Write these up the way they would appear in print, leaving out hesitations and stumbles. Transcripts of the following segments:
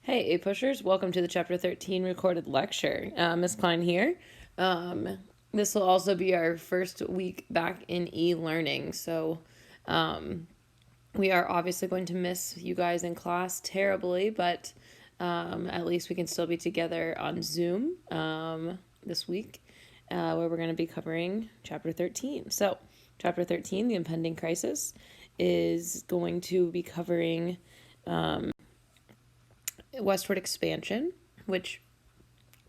Hey, APUSHers, welcome to the Chapter 13 recorded lecture. Ms. Klein here. This will also be our first week back in e-learning, so we are obviously going to miss you guys in class terribly, but at least we can still be together on Zoom this week, where we're going to be covering Chapter 13. So, Chapter 13, The Impending Crisis, is going to be covering westward expansion, which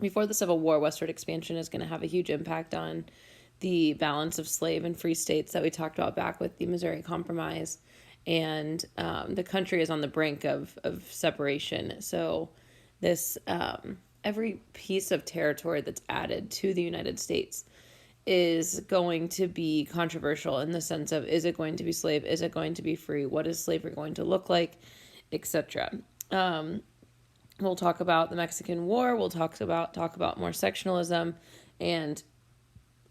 before the Civil War, westward expansion is going to have a huge impact on the balance of slave and free states that we talked about back with the Missouri Compromise. And the country is on the brink of separation. So this every piece of territory that's added to the United States is going to be controversial in the sense of, is it going to be slave? Is it going to be free? What is slavery going to look like? Etc. We'll talk about the Mexican War. We'll talk about more sectionalism and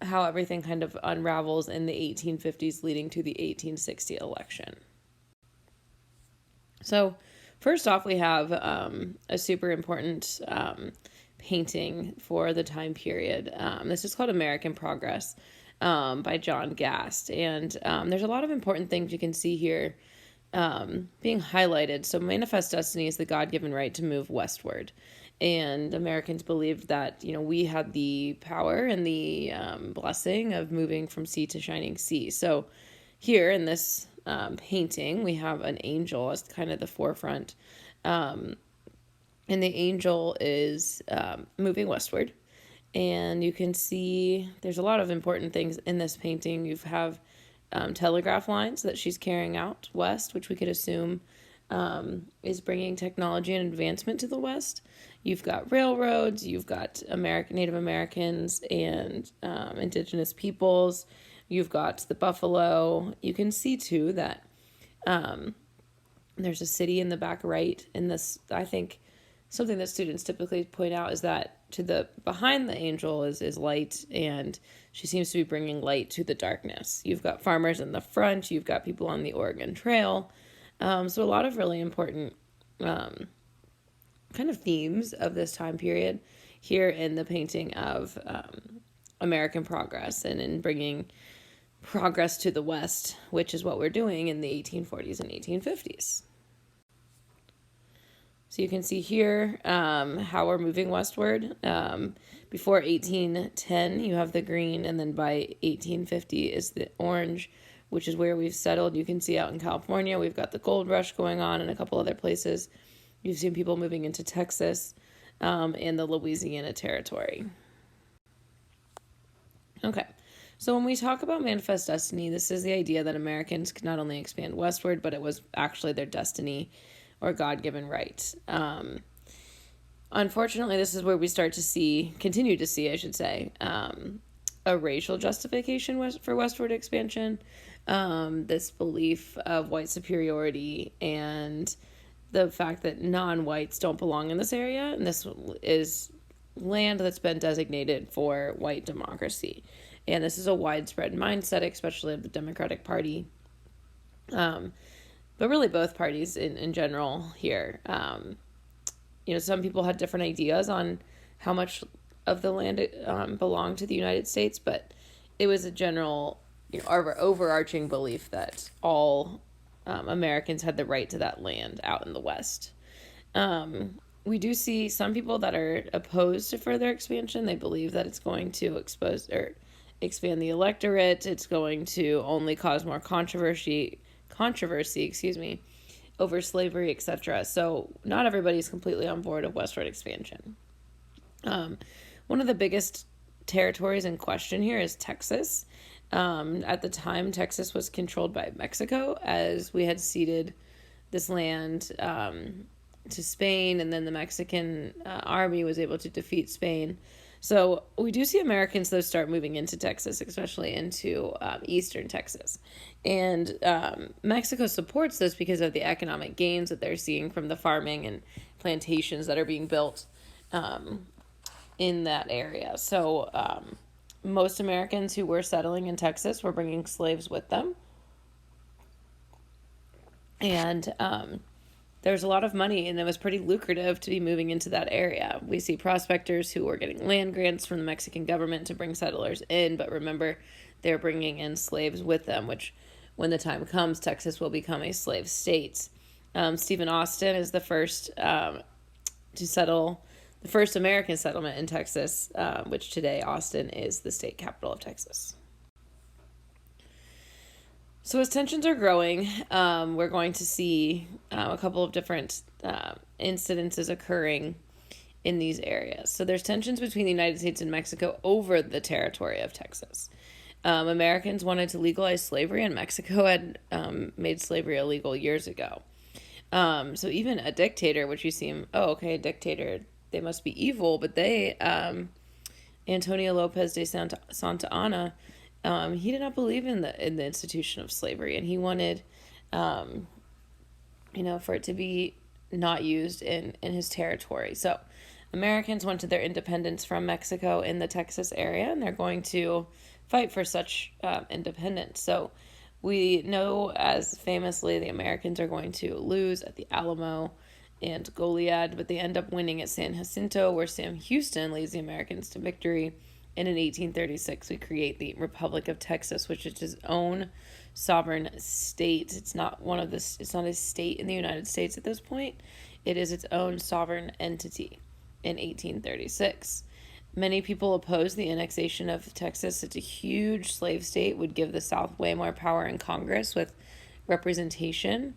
how everything kind of unravels in the 1850s leading to the 1860 election. So first off, we have a super important painting for the time period. This is called American Progress by John Gast. And there's a lot of important things you can see here being highlighted. So manifest destiny is the God-given right to move westward. And Americans believed that, we had the power and the blessing of moving from sea to shining sea. So here in this painting, we have an angel as kind of the forefront. And the angel is moving westward. And you can see there's a lot of important things in this painting. You have telegraph lines that she's carrying out west, which we could assume is bringing technology and advancement to the west. You've got railroads, you've got Native Americans and indigenous peoples. You've got the buffalo. You can see too that there's a city in the back right. In this, I think something that students typically point out is that behind the angel is light, and she seems to be bringing light to the darkness. You've got farmers in the front. You've got people on the Oregon Trail. So a lot of really important kind of themes of this time period here in the painting of American progress and in bringing progress to the West, which is what we're doing in the 1840s and 1850s. So you can see here how we're moving westward. Before 1810, you have the green, and then by 1850 is the orange, which is where we've settled. You can see out in California, we've got the gold rush going on in a couple other places. You've seen people moving into Texas and the Louisiana Territory. Okay, so when we talk about manifest destiny, this is the idea that Americans could not only expand westward, but it was actually their destiny or God-given right. Unfortunately, this is where we continue to see, a racial justification for westward expansion, this belief of white superiority and the fact that non-whites don't belong in this area, and this is land that's been designated for white democracy. And this is a widespread mindset, especially of the Democratic Party, but really both parties in general here. Some people had different ideas on how much of the land belonged to the United States, but it was a general, overarching belief that all Americans had the right to that land out in the West. We do see some people that are opposed to further expansion. They believe that it's going to expand the electorate. It's going to only cause more controversy, over slavery, etc. So not everybody's completely on board of westward expansion. One of the biggest territories in question here is Texas. At the time, Texas was controlled by Mexico, as we had ceded this land to Spain, and then the Mexican army was able to defeat Spain. So we do see Americans, though, start moving into Texas, especially into eastern Texas. And Mexico supports this because of the economic gains that they're seeing from the farming and plantations that are being built in that area. So most Americans who were settling in Texas were bringing slaves with them. And there was a lot of money and it was pretty lucrative to be moving into that area. We see prospectors who were getting land grants from the Mexican government to bring settlers in, but remember, they're bringing in slaves with them, which when the time comes, Texas will become a slave state. Stephen Austin is the first to settle, the first American settlement in Texas, which today Austin is the state capital of Texas. So as tensions are growing, we're going to see a couple of different incidences occurring in these areas. So there's tensions between the United States and Mexico over the territory of Texas. Americans wanted to legalize slavery, and Mexico had made slavery illegal years ago. So even a dictator, which you seem, a dictator, they must be evil, but they, Antonio Lopez de Santa Anna, he did not believe in the institution of slavery, and he wanted, for it to be not used in his territory. So Americans wanted their independence from Mexico in the Texas area, and they're going to fight for such independence. So we know, as famously, the Americans are going to lose at the Alamo and Goliad, but they end up winning at San Jacinto, where Sam Houston leads the Americans to victory. And in 1836, we create the Republic of Texas, which is its own sovereign state. It's not it's not a state in the United States at this point. It is its own sovereign entity in 1836. Many people oppose the annexation of Texas. It's a huge slave state, would give the South way more power in Congress with representation.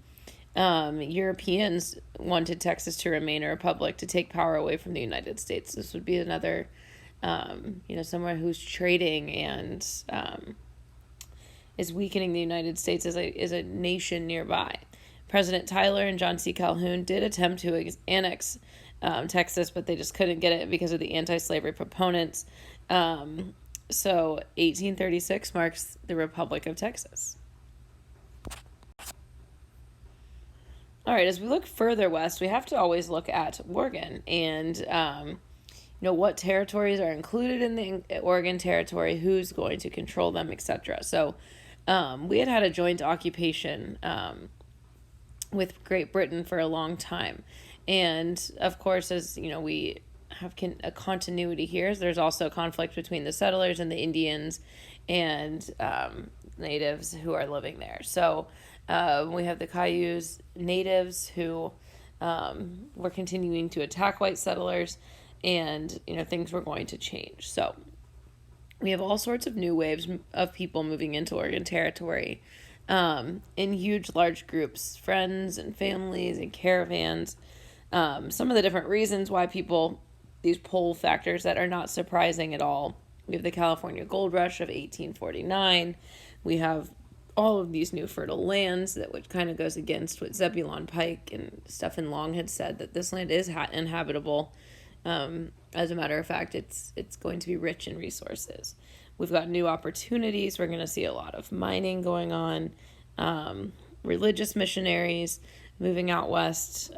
Europeans wanted Texas to remain a republic, to take power away from the United States. This would be another somewhere who's trading and is weakening the United States as a nation nearby. President Tyler and John C. Calhoun did attempt to annex Texas, but they just couldn't get it because of the anti-slavery proponents. So 1836 marks the Republic of Texas. All right, as we look further west, we have to always look at Oregon and what territories are included in the Oregon Territory, who's going to control them, etc. So we had a joint occupation with Great Britain for a long time. And, of course, as we have a continuity here, there's also conflict between the settlers and the Indians and natives who are living there. So we have the Cayuse natives who were continuing to attack white settlers, and things were going to change. So we have all sorts of new waves of people moving into Oregon Territory in huge, large groups, friends and families and caravans. Some of the different reasons why these pull factors that are not surprising at all. We have the California Gold Rush of 1849. We have all of these new fertile lands which kind of goes against what Zebulon Pike and Stephen Long had said, that this land is inhabitable. As a matter of fact, it's going to be rich in resources. We've got new opportunities. We're going to see a lot of mining going on, religious missionaries moving out west.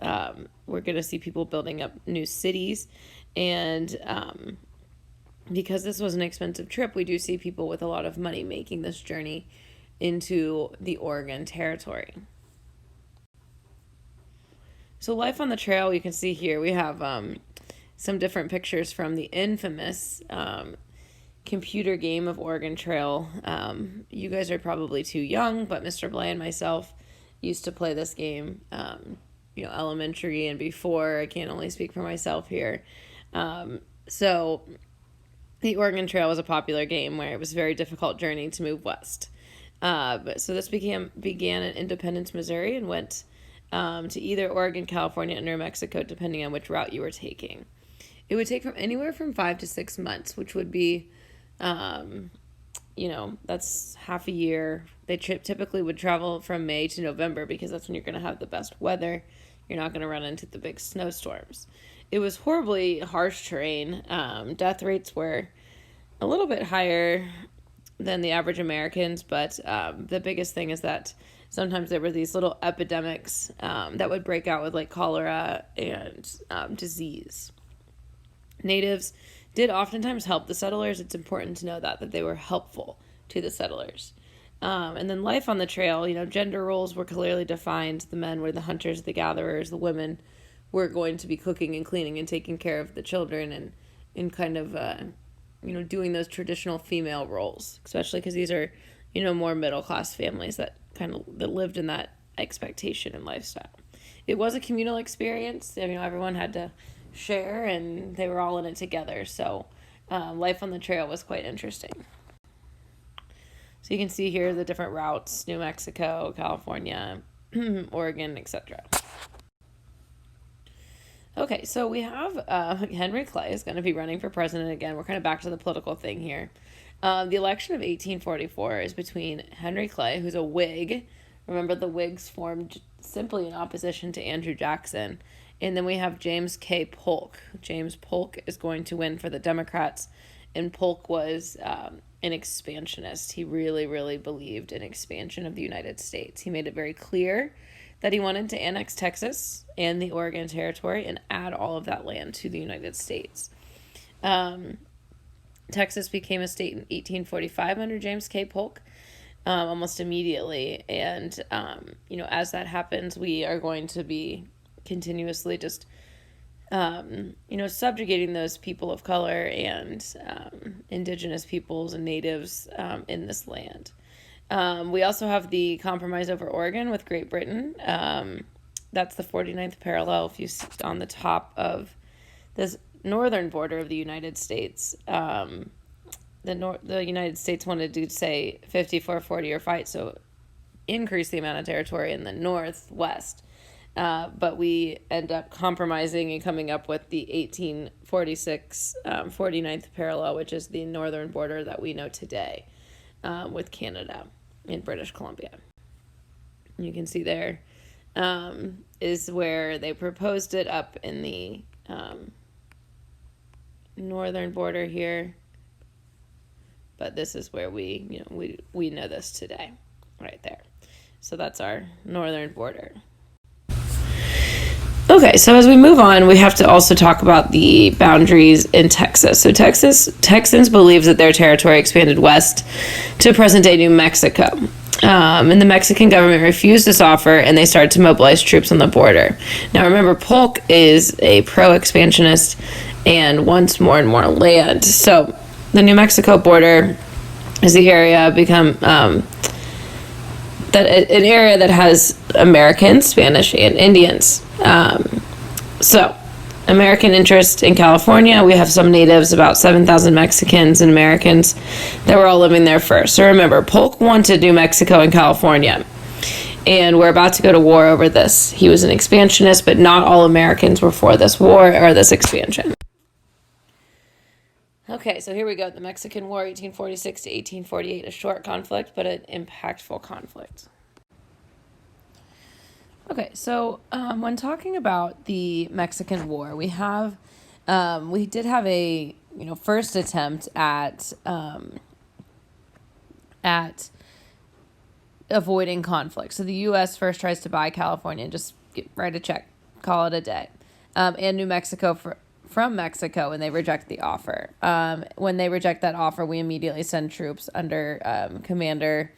We're going to see people building up new cities. And because this was an expensive trip, we do see people with a lot of money making this journey into the Oregon Territory. So life on the trail, you can see here, we have some different pictures from the infamous computer game of Oregon Trail. You guys are probably too young, but Mr. Blay and myself used to play this game, elementary and before. I can't only speak for myself here. So the Oregon Trail was a popular game where it was a very difficult journey to move west. So this began in Independence, Missouri, and went to either Oregon, California, or New Mexico, depending on which route you were taking. It would take from anywhere from 5 to 6 months, which would be, that's half a year. They typically would travel from May to November because that's when you're going to have the best weather. You're not going to run into the big snowstorms. It was horribly harsh terrain. Death rates were a little bit higher than the average Americans, but the biggest thing is that sometimes there were these little epidemics that would break out with like cholera and disease. Natives did oftentimes help the settlers. It's important to know that they were helpful to the settlers. And then life on the trail, gender roles were clearly defined. The men were the hunters, the gatherers. The women were going to be cooking and cleaning and taking care of the children and kind of, doing those traditional female roles, especially because these are, more middle-class families that lived in that expectation and lifestyle. It was a communal experience. Everyone had to share and they were all in it together. So life on the trail was quite interesting. So you can see here the different routes: New Mexico, California, Oregon, etc. Okay, so we have Henry Clay is going to be running for president again. We're kind of back to the political thing here. The election of 1844 is between Henry Clay, who's a Whig. Remember, the Whigs formed simply in opposition to Andrew Jackson. And then we have James K. Polk. James Polk is going to win for the Democrats. And Polk was an expansionist. He really, really believed in expansion of the United States. He made it very clear that he wanted to annex Texas and the Oregon Territory and add all of that land to the United States. Texas became a state in 1845 under James K. Polk, almost immediately. And, as that happens, we are going to be continuously just, subjugating those people of color and indigenous peoples and natives in this land. We also have the compromise over Oregon with Great Britain. That's the 49th parallel if you see on the top of this northern border of the United States. The United States wanted to say 54-40 or fight, so increase the amount of territory in the northwest. But we end up compromising and coming up with the 1846 49th parallel, which is the northern border that we know today with Canada in British Columbia. You can see there is where they proposed it up in the northern border here. But this is where we know this today, right there. So that's our northern border. Okay, so as we move on, we have to also talk about the boundaries in Texas. So Texans believe that their territory expanded west to present-day New Mexico. And the Mexican government refused this offer, and they started to mobilize troops on the border. Now, remember, Polk is a pro-expansionist and wants more and more land. So the New Mexico border is the area an area that has Americans, Spanish, and Indians. So American interest in California, we have some natives, about 7,000 Mexicans and Americans that were all living there first. So remember, Polk wanted New Mexico and California, and we're about to go to war over this. He was an expansionist, but not all Americans were for this war or this expansion. Okay, so here we go. The Mexican War, 1846 to 1848, a short conflict, but an impactful conflict. Okay, so when talking about the Mexican War, we did have a first attempt at avoiding conflict. So the U.S. first tries to buy California, just write a check, call it a day, and New Mexico from Mexico, and they reject the offer. When they reject that offer, we immediately send troops under Commander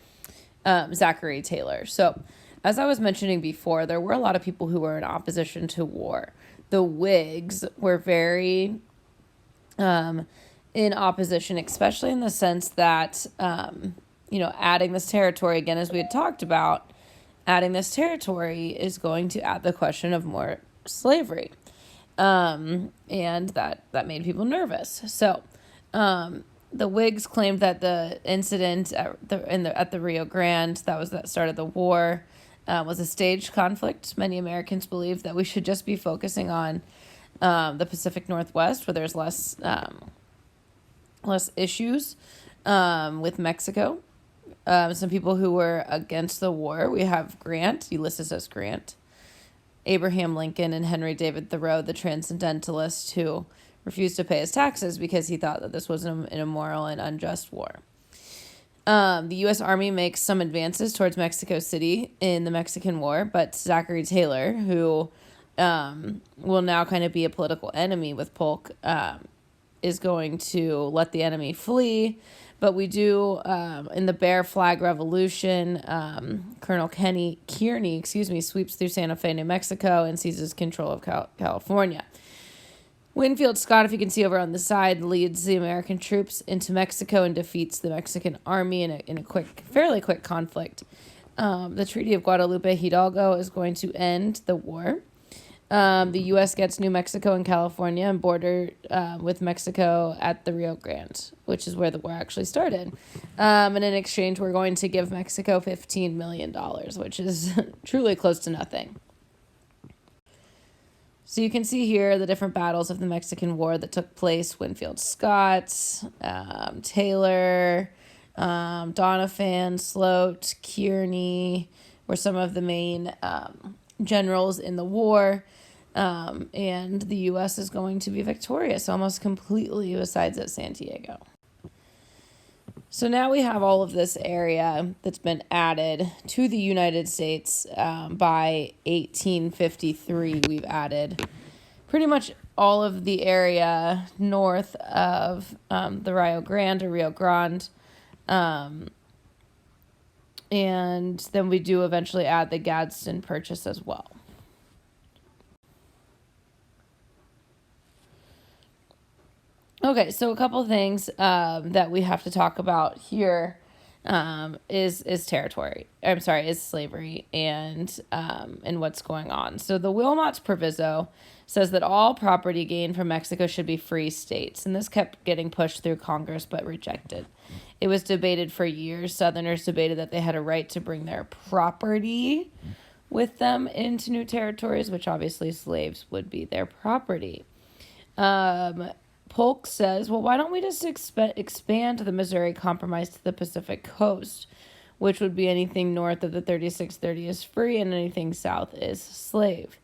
Zachary Taylor. So, as I was mentioning before, there were a lot of people who were in opposition to war. The Whigs were very in opposition, especially in the sense that, adding this territory, again, as we had talked about, adding this territory is going to add the question of more slavery. And that made people nervous. So the Whigs claimed that the incident at the Rio Grande, that started the war, was a staged conflict. Many Americans believe that we should just be focusing on the Pacific Northwest, where there's less issues with Mexico. Some people who were against the war, we have Ulysses S. Grant, Abraham Lincoln, and Henry David Thoreau, the transcendentalist who refused to pay his taxes because he thought that this was an immoral and unjust war. The U.S. Army makes some advances towards Mexico City in the Mexican War, but Zachary Taylor, who will now kind of be a political enemy with Polk, is going to let the enemy flee, But we do, in the Bear Flag Revolution, Colonel Kearney, sweeps through Santa Fe, New Mexico, and seizes control of California. Winfield Scott, if you can see over on the side, leads the American troops into Mexico and defeats the Mexican army in a fairly quick conflict. The Treaty of Guadalupe Hidalgo is going to end the war. The U.S. gets New Mexico and California and border with Mexico at the Rio Grande, which is where the war actually started. And in exchange, we're going to give Mexico $15 million, which is truly close to nothing. So you can see here the different battles of the Mexican War that took place. Winfield Scott, Taylor, Doniphan, Sloat, Kearney were some of the main generals in the war. And the U.S. is going to be victorious almost completely besides at San Diego. So now we have all of this area that's been added to the United States. By 1853, we've added pretty much all of the area north of the Rio Grande. And then we do eventually add the Gadsden Purchase as well. Okay, so a couple of things that we have to talk about here is territory. I'm sorry, is slavery and what's going on. So the Wilmot's Proviso says that all property gained from Mexico should be free states, and this kept getting pushed through Congress but rejected. It was debated for years. Southerners debated that they had a right to bring their property with them into new territories, which obviously slaves would be their property. Polk says, well, why don't we just expand the Missouri Compromise to the Pacific Coast, which would be anything north of the 3630 is free and anything south is slave.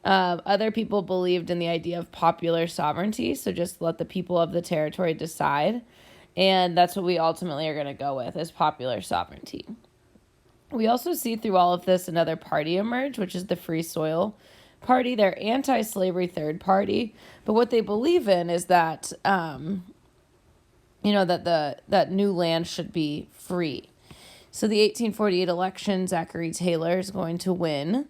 Other people believed in the idea of popular sovereignty, so just let the people of the territory decide, and that's what we ultimately are going to go with, is popular sovereignty. We also see through all of this another party emerge, which is the Free Soil Party. They're anti-slavery third party, but what they believe in is that that new land should be free. So the 1848 election, Zachary Taylor is going to win.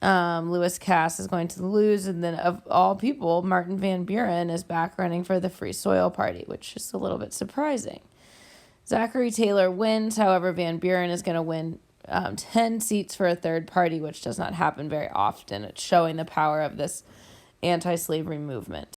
Lewis Cass is going to lose, and then of all people, Martin Van Buren is back running for the Free Soil Party, which is a little bit surprising. Zachary Taylor wins, however, Van Buren is going to win 10 seats for a third party, which does not happen very often. It's showing the power of this anti-slavery movement.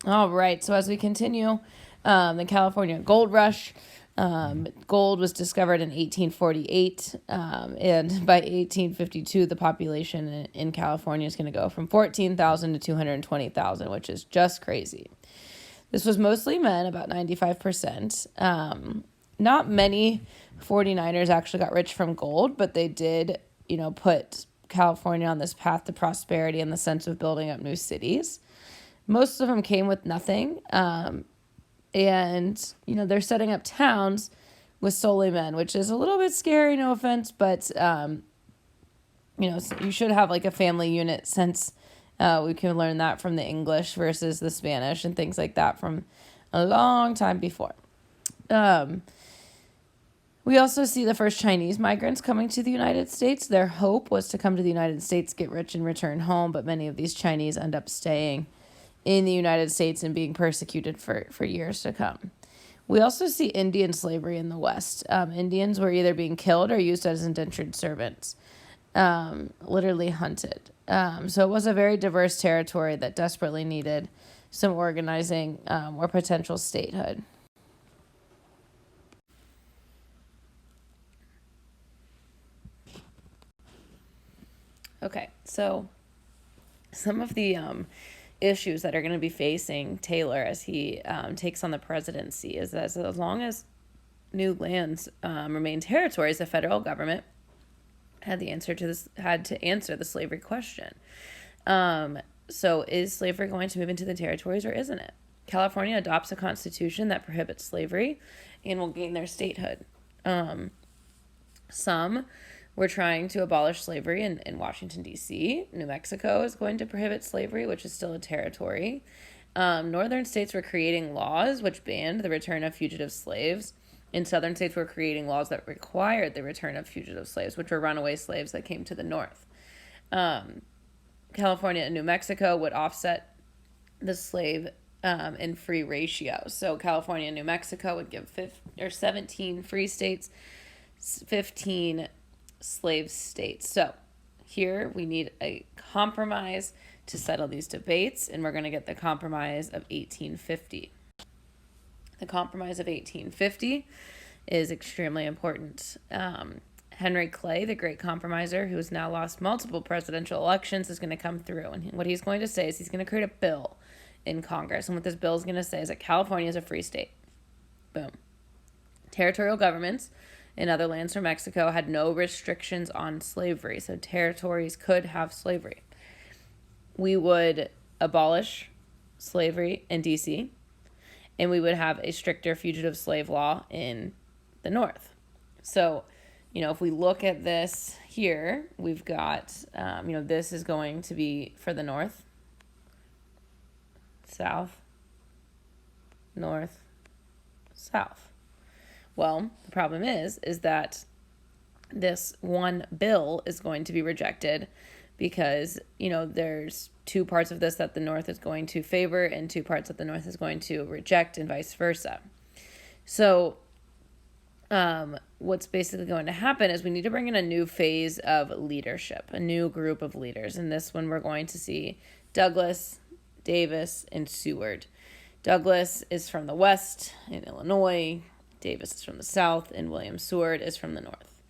All right, so as we continue, the California Gold Rush, gold was discovered in 1848, and by 1852, the population in California is going to go from 14,000 to 220,000, which is just crazy. This was mostly men, about 95%. Not many 49ers actually got rich from gold, but they did, put California on this path to prosperity in the sense of building up new cities. Most of them came with nothing. And they're setting up towns with solely men, which is a little bit scary, no offense, but, you should have like a family unit since we can learn that from the English versus the Spanish and things like that from a long time before. We also see the first Chinese migrants coming to the United States. Their hope was to come to the United States, get rich, and return home, but many of these Chinese end up staying in the United States and being persecuted for years to come. We also see Indian slavery in the West. Indians were either being killed or used as indentured servants, literally hunted. So it was a very diverse territory that desperately needed some organizing or potential statehood. Okay, so some of the issues that are going to be facing Taylor as he takes on the presidency is that as long as new lands remain territories, the federal government had to answer the slavery question. So is slavery going to move into the territories or isn't it? California adopts a constitution that prohibits slavery and will gain their statehood. Some were trying to abolish slavery in Washington, D.C. New Mexico is going to prohibit slavery, which is still a territory. Northern states were creating laws which banned the return of fugitive slaves, and southern states were creating laws that required the return of fugitive slaves, which were runaway slaves that came to the north. California and New Mexico would offset the slave in free ratio. So California and New Mexico would give 17 free states, 15 slave states. So here we need a compromise to settle these debates, and we're going to get the Compromise of 1850. The Compromise of 1850 is extremely important. Henry Clay, the great compromiser, who has now lost multiple presidential elections, is going to come through. And what he's going to say is he's going to create a bill in Congress. And what this bill is going to say is that California is a free state. Boom. Territorial governments in other lands from Mexico had no restrictions on slavery. So territories could have slavery. We would abolish slavery in D.C., and we would have a stricter fugitive slave law in the North. So, if we look at this here, we've got, this is going to be for the North, South, North, South. Well, the problem is that this one bill is going to be rejected because, there's two parts of this that the North is going to favor and two parts that the North is going to reject and vice versa. So what's basically going to happen is we need to bring in a new phase of leadership, a new group of leaders. And this one we're going to see Douglas, Davis, and Seward. Douglas is from the West in Illinois. Davis is from the South, and William Seward is from the North.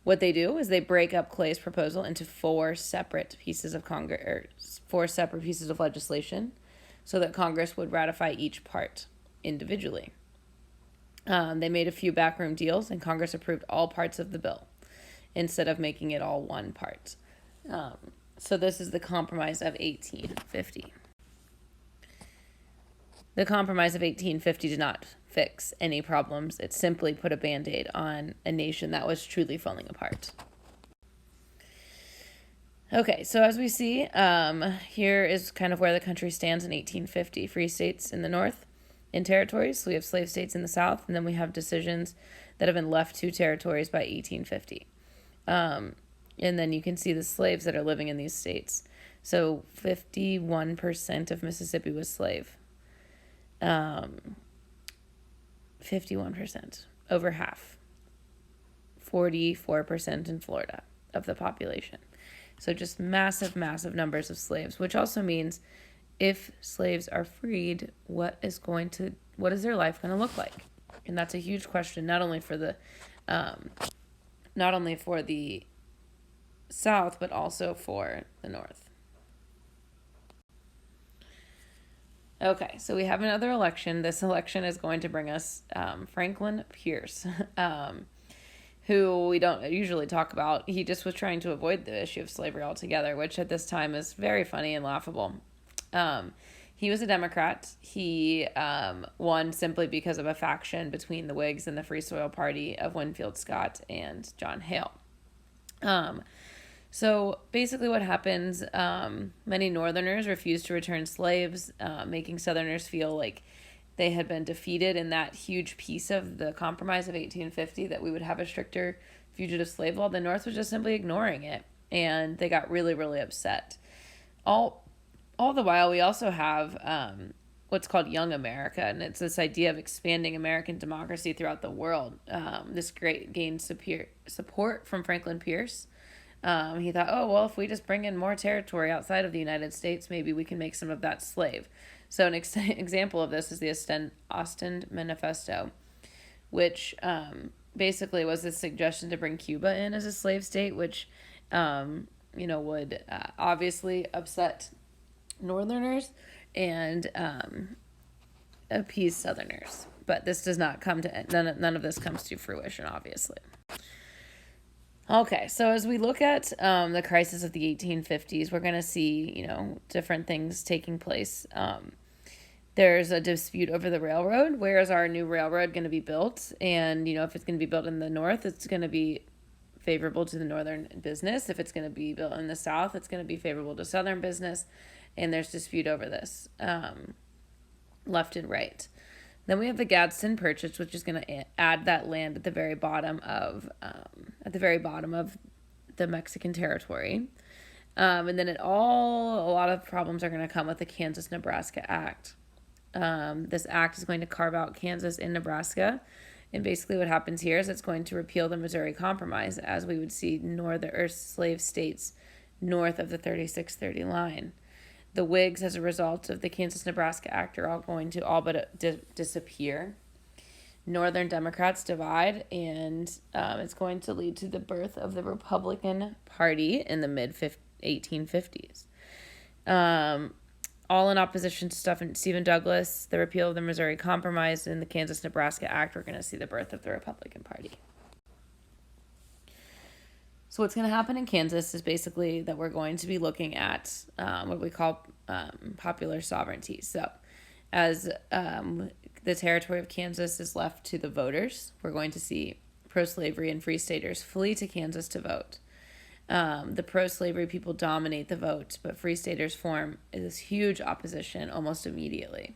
What they do is they break up Clay's proposal into four separate pieces of legislation so that Congress would ratify each part individually. They made a few backroom deals, and Congress approved all parts of the bill instead of making it all one part. So this is the Compromise of 1850. The Compromise of 1850 did not fix any problems. It simply put a Band-Aid on a nation that was truly falling apart. Okay, so as we see, here is kind of where the country stands in 1850. Free states in the North and territories. So we have slave states in the South, and then we have decisions that have been left to territories by 1850. And then you can see the slaves that are living in these states. So 51% of Mississippi was slave. 51%, over half. 44% in Florida of the population. So just massive, massive numbers of slaves, which also means if slaves are freed, what is their life going to look like? And that's a huge question, not only for the South, but also for the North. Okay, so we have another election. This election is going to bring us Franklin Pierce, who we don't usually talk about. He just was trying to avoid the issue of slavery altogether, which at this time is very funny and laughable. He was a Democrat. He won simply because of a faction between the Whigs and the Free Soil Party of Winfield Scott and John Hale. So basically what happens, many Northerners refused to return slaves, making Southerners feel like they had been defeated in that huge piece of the Compromise of 1850, that we would have a stricter fugitive slave law. The North was just simply ignoring it, and they got really, really upset. All the while, we also have what's called Young America, and it's this idea of expanding American democracy throughout the world. This gained support from Franklin Pierce. He thought, if we just bring in more territory outside of the United States, maybe we can make some of that slave. So an example of this is the Ostend Manifesto, which basically was a suggestion to bring Cuba in as a slave state, which would obviously upset Northerners and appease Southerners. But this does not come to none of this comes to fruition, obviously. Okay, so as we look at the crisis of the 1850s, we're going to see, different things taking place. There's a dispute over the railroad. Where is our new railroad going to be built? And, if it's going to be built in the North, it's going to be favorable to the Northern business. If it's going to be built in the South, it's going to be favorable to Southern business. And there's dispute over this. left and right. Then we have the Gadsden Purchase, which is going to add that land at the very bottom of the Mexican territory. And then a lot of problems are going to come with the Kansas-Nebraska Act. This act is going to carve out Kansas and Nebraska. And basically what happens here is it's going to repeal the Missouri Compromise, as we would see slave states north of the 3630 line. The Whigs, as a result of the Kansas-Nebraska Act, are all going to all but disappear. Northern Democrats divide, and it's going to lead to the birth of the Republican Party in the mid-1850s. All in opposition to Stephen Douglas, the repeal of the Missouri Compromise, and the Kansas-Nebraska Act, we're going to see the birth of the Republican Party. So what's going to happen in Kansas is basically that we're going to be looking at what we call popular sovereignty. So as the territory of Kansas is left to the voters, we're going to see pro-slavery and free staters flee to Kansas to vote. The pro-slavery people dominate the vote, but free staters form this huge opposition almost immediately.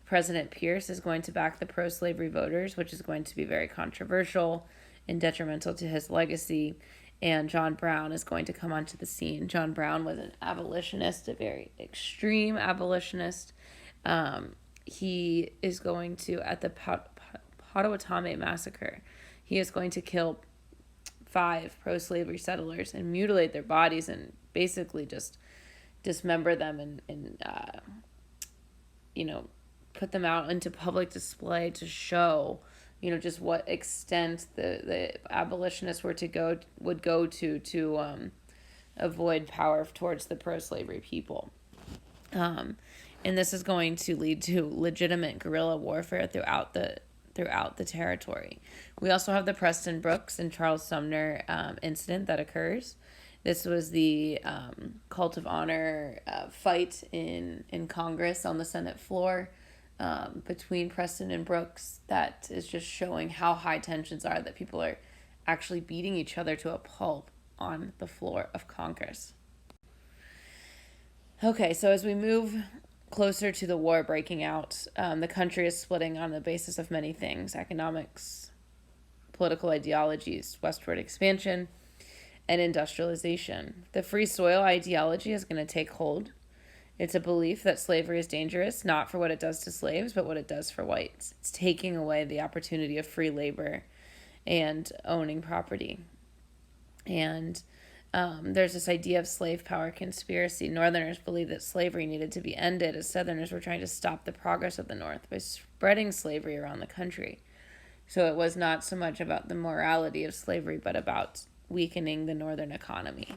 President Pierce is going to back the pro-slavery voters, which is going to be very controversial and detrimental to his legacy. And John Brown is going to come onto the scene. John Brown was an abolitionist, a very extreme abolitionist. He is going to, at the Potawatomi Massacre, he is going to kill 5 pro-slavery settlers and mutilate their bodies and basically just dismember them and put them out into public display to show, just what extent the abolitionists would go to avoid power towards the pro-slavery people. And this is going to lead to legitimate guerrilla warfare throughout the territory. We also have the Preston Brooks and Charles Sumner incident that occurs. This was the cult of honor fight in Congress on the Senate floor between Preston and Brooks. That is just showing how high tensions are, that people are actually beating each other to a pulp on the floor of Congress. Okay, so as we move closer to the war breaking out, the country is splitting on the basis of many things: economics, political ideologies, westward expansion, and industrialization. The free soil ideology is going to take hold. It's a belief that slavery is dangerous, not for what it does to slaves, but what it does for whites. It's taking away the opportunity of free labor and owning property. And there's this idea of slave power conspiracy. Northerners believed that slavery needed to be ended, as Southerners were trying to stop the progress of the North by spreading slavery around the country. So it was not so much about the morality of slavery, but about weakening the Northern economy.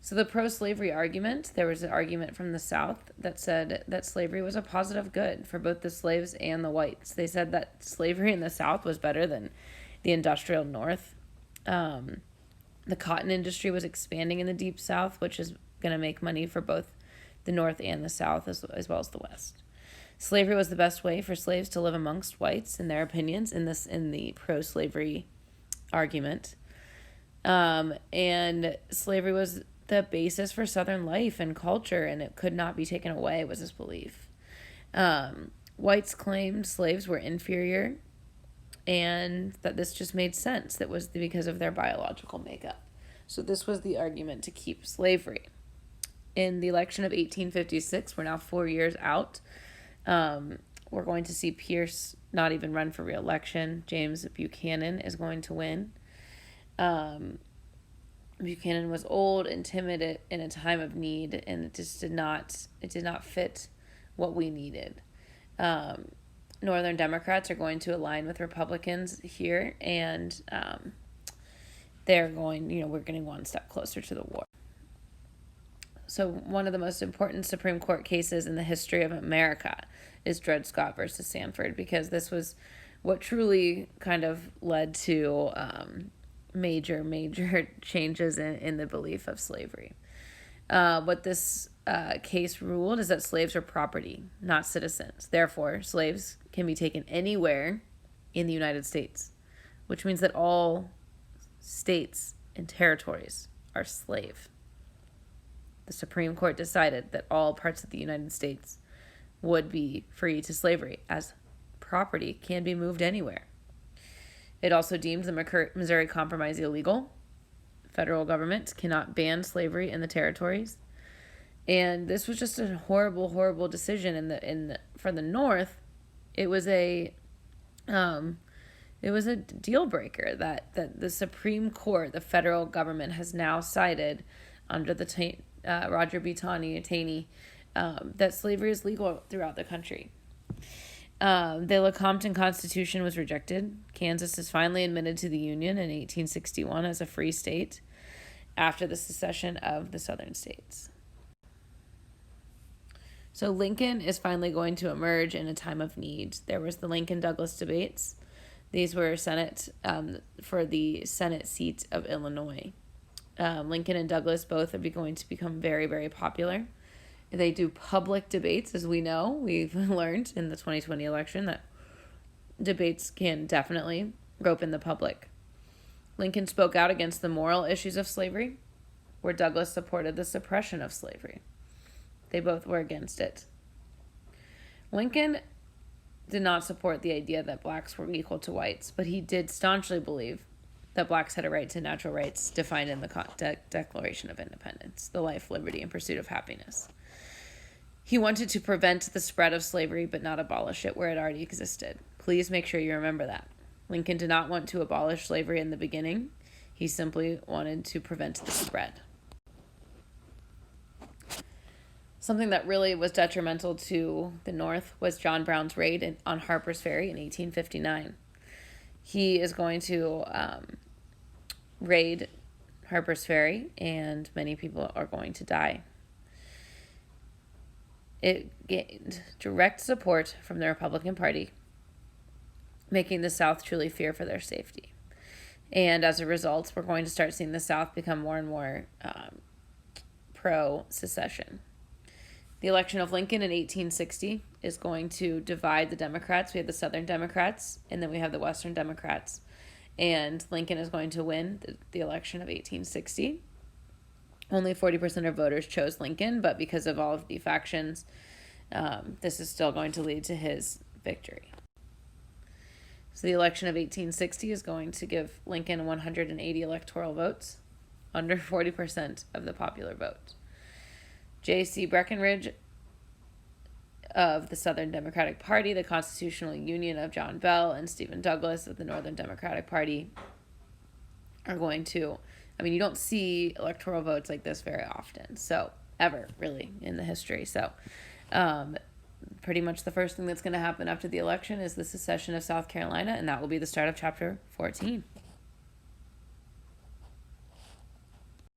So the pro-slavery argument, there was an argument from the South that said that slavery was a positive good for both the slaves and the whites. They said that slavery in the South was better than the industrial North. The cotton industry was expanding in the Deep South, which is going to make money for both the North and the South, as well as the West. Slavery was the best way for slaves to live amongst whites, in their opinions, in the pro-slavery argument. And slavery was the basis for Southern life and culture, and it could not be taken away, was his belief. Whites claimed slaves were inferior, and that this just made sense. That was because of their biological makeup. So this was the argument to keep slavery. In the election of 1856, we're now 4 years out. We're going to see Pierce not even run for re-election. James Buchanan is going to win. Buchanan was old and timid in a time of need, and it just did not fit what we needed. Northern Democrats are going to align with Republicans here, and we're getting one step closer to the war. So one of the most important Supreme Court cases in the history of America is Dred Scott versus Sanford, because this was what truly kind of led to major changes in the belief of slavery. What this case ruled is that slaves are property, not citizens. Therefore, slaves can be taken anywhere in the United States, which means that all states and territories are slave. the Supreme Court decided that all parts of the United States would be free to slavery, as property can be moved anywhere. It also deemed the Missouri Compromise illegal. The federal government cannot ban slavery in the territories. And this was just a horrible, horrible decision. For the North, it was a deal breaker that the Supreme Court, the federal government, has now cited under the Roger B. Taney that slavery is legal throughout the country. The Lecompton Constitution was rejected. Kansas is finally admitted to the Union in 1861 as a free state after the secession of the southern states. So Lincoln is finally going to emerge in a time of need. There was the Lincoln-Douglas debates. These were for the Senate seat of Illinois. Lincoln and Douglas both are going to become very, very popular. They do public debates, as we know. We've learned in the 2020 election that debates can definitely rope in the public. Lincoln spoke out against the moral issues of slavery, where Douglas supported the suppression of slavery. They both were against it. Lincoln did not support the idea that blacks were equal to whites, but he did staunchly believe that blacks had a right to natural rights defined in the Declaration of Independence, the life, liberty, and pursuit of happiness. He wanted to prevent the spread of slavery, but not abolish it where it already existed. Please make sure you remember that. Lincoln did not want to abolish slavery in the beginning. He simply wanted to prevent the spread. Something that really was detrimental to the North was John Brown's raid on Harper's Ferry in 1859. He is going to raid Harper's Ferry, and many people are going to die. It gained direct support from the Republican Party, making the South truly fear for their safety. And as a result, we're going to start seeing the South become more and more pro-secession. The election of Lincoln in 1860 is going to divide the Democrats. We have the Southern Democrats, and then we have the Western Democrats. And Lincoln is going to win the election of 1860. Only 40% of voters chose Lincoln, but because of all of the factions, this is still going to lead to his victory. So the election of 1860 is going to give Lincoln 180 electoral votes, under 40% of the popular vote. J.C. Breckinridge of the Southern Democratic Party, the Constitutional Union of John Bell, and Stephen Douglas of the Northern Democratic Party are going to, you don't see electoral votes like this very often, so ever, really, in the history. So pretty much the first thing that's going to happen after the election is the secession of South Carolina, and that will be the start of Chapter 14.